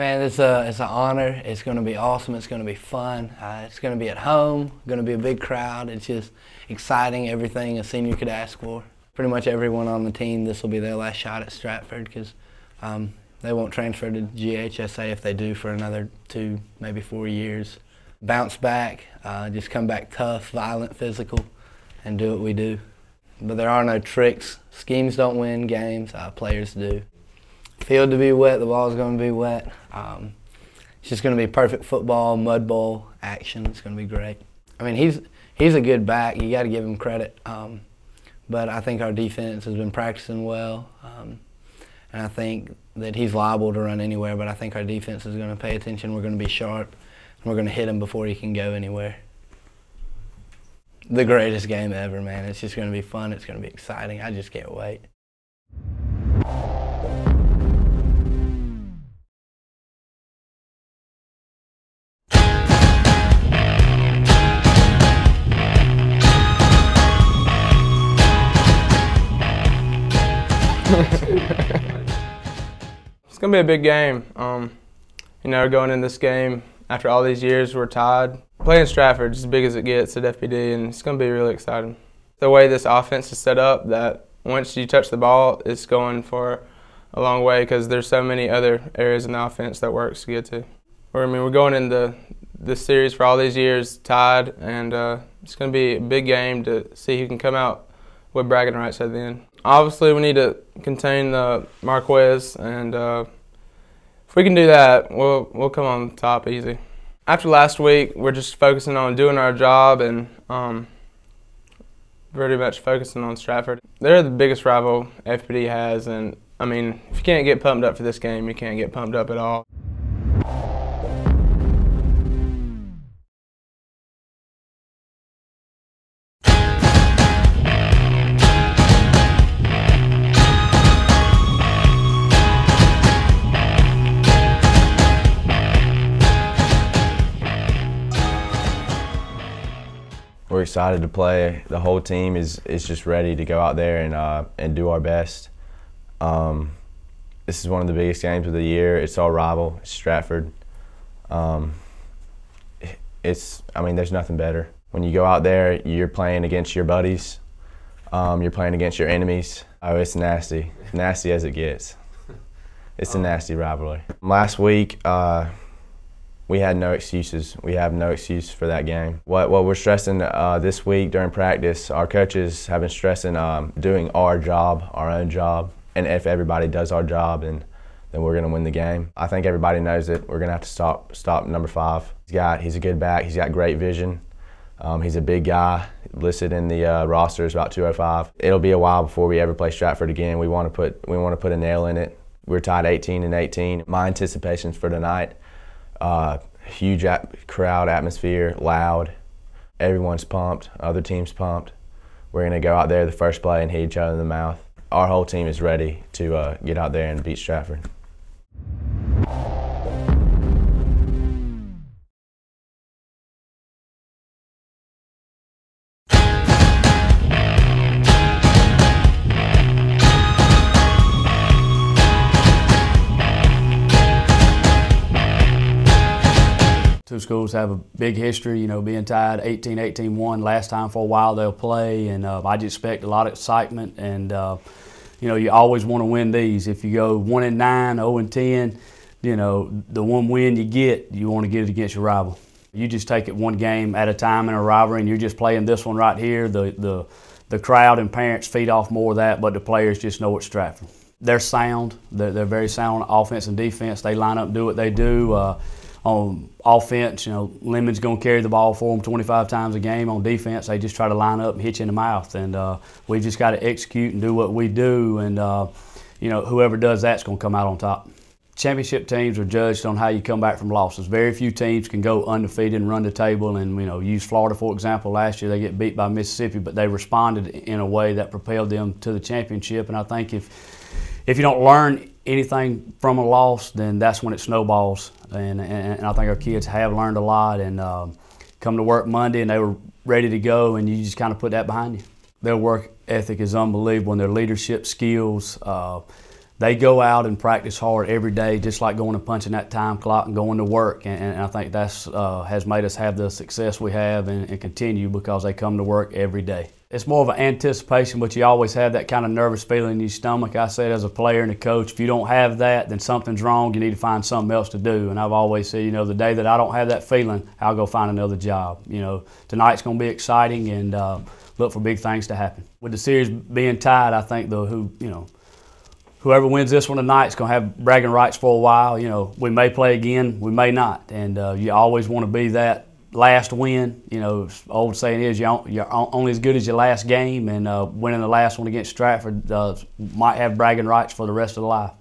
Man, it's an honor. It's going to be awesome. It's going to be fun. It's going to be at home. Going to be a big crowd. It's just exciting. Everything a senior could ask for. Pretty much everyone on the team, this will be their last shot at Stratford because they won't transfer to GHSA if they do for another 2, maybe 4 years. Bounce back, just come back tough, violent, physical, and do what we do. But there are no tricks. Schemes don't win games. Players do. Field to be wet, the ball's going to be wet. It's just going to be perfect football, mud bowl action. It's going to be great. I mean, he's a good back. You got to give him credit. But I think our defense has been practicing well, and I think that he's liable to run anywhere. But I think our defense is going to pay attention. We're going to be sharp, and we're going to hit him before he can go anywhere. The greatest game ever, man. It's just going to be fun. It's going to be exciting. I just can't wait. It's going to be a big game. You know, going in this game, after all these years, we're tied. Playing Stratford is as big as it gets at FPD, and it's going to be really exciting. The way this offense is set up, that once you touch the ball, it's going for a long way because there's so many other areas in the offense that works to get to. We're going into this series for all these years tied, and it's going to be a big game to see who can come out with bragging rights at the end. Obviously, we need to contain the Marquez, and if we can do that, we'll come on top easy. After last week, we're just focusing on doing our job and pretty much focusing on Stratford. They're the biggest rival FPD has, and I mean, if you can't get pumped up for this game, you can't get pumped up at all. We're excited to play. The whole team is just ready to go out there and do our best. This is one of the biggest games of the year. It's our rival, it's Stratford. I mean, there's nothing better. When you go out there, you're playing against your buddies. You're playing against your enemies. Oh, it's nasty. Nasty as it gets. It's a nasty rivalry. Last week, we had no excuses. We have no excuse for that game. What we're stressing this week during practice, our coaches have been stressing doing our job, our own job. And if everybody does our job, then we're going to win the game. I think everybody knows it. We're going to have to stop number 5. He's a good back. He's got great vision. He's a big guy. Listed in the roster is about 205. It'll be a while before we ever play Stratford again. We want to put a nail in it. We're tied 18-18. My anticipations for tonight. Huge crowd atmosphere, loud. Everyone's pumped. Other team's pumped. We're going to go out there the first play and hit each other in the mouth. Our whole team is ready to get out there and beat Stratford. Two schools have a big history, you know, being tied 18-18-1 last time for a while they'll play, and I just expect a lot of excitement, and you know, you always want to win these. If you go 1-9, 0-10, you know, the one win you get, you want to get it against your rival. You just take it one game at a time in a rivalry, and you're just playing this one right here. The crowd and parents feed off more of that, but the players just know it's Stratford. They're sound. They're very sound on offense and defense. They line up and do what they do. On offense, you know, Lemon's going to carry the ball for them 25 times a game. On defense, they just try to line up and hit you in the mouth. And we just got to execute and do what we do. And, you know, whoever does that's going to come out on top. Championship teams are judged on how you come back from losses. Very few teams can go undefeated and run the table. And, you know, use Florida, for example. Last year they get beat by Mississippi, but they responded in a way that propelled them to the championship. And I think if you don't learn anything from a loss, then that's when it snowballs. And I think our kids have learned a lot, and come to work Monday and they were ready to go, and you just kind of put that behind you. Their work ethic is unbelievable, and their leadership skills, they go out and practice hard every day, just like going and punching that time clock and going to work. And I think that's has made us have the success we have and continue because they come to work every day. It's more of an anticipation, but you always have that kind of nervous feeling in your stomach. I said as a player and a coach, if you don't have that, then something's wrong. You need to find something else to do. And I've always said, the day that I don't have that feeling, I'll go find another job. Tonight's going to be exciting and look for big things to happen. With the series being tied, I think whoever wins this one tonight is going to have bragging rights for a while. We may play again, we may not. And you always want to be that last win. Old saying is you're only as good as your last game, and winning the last one against Stratford might have bragging rights for the rest of the life.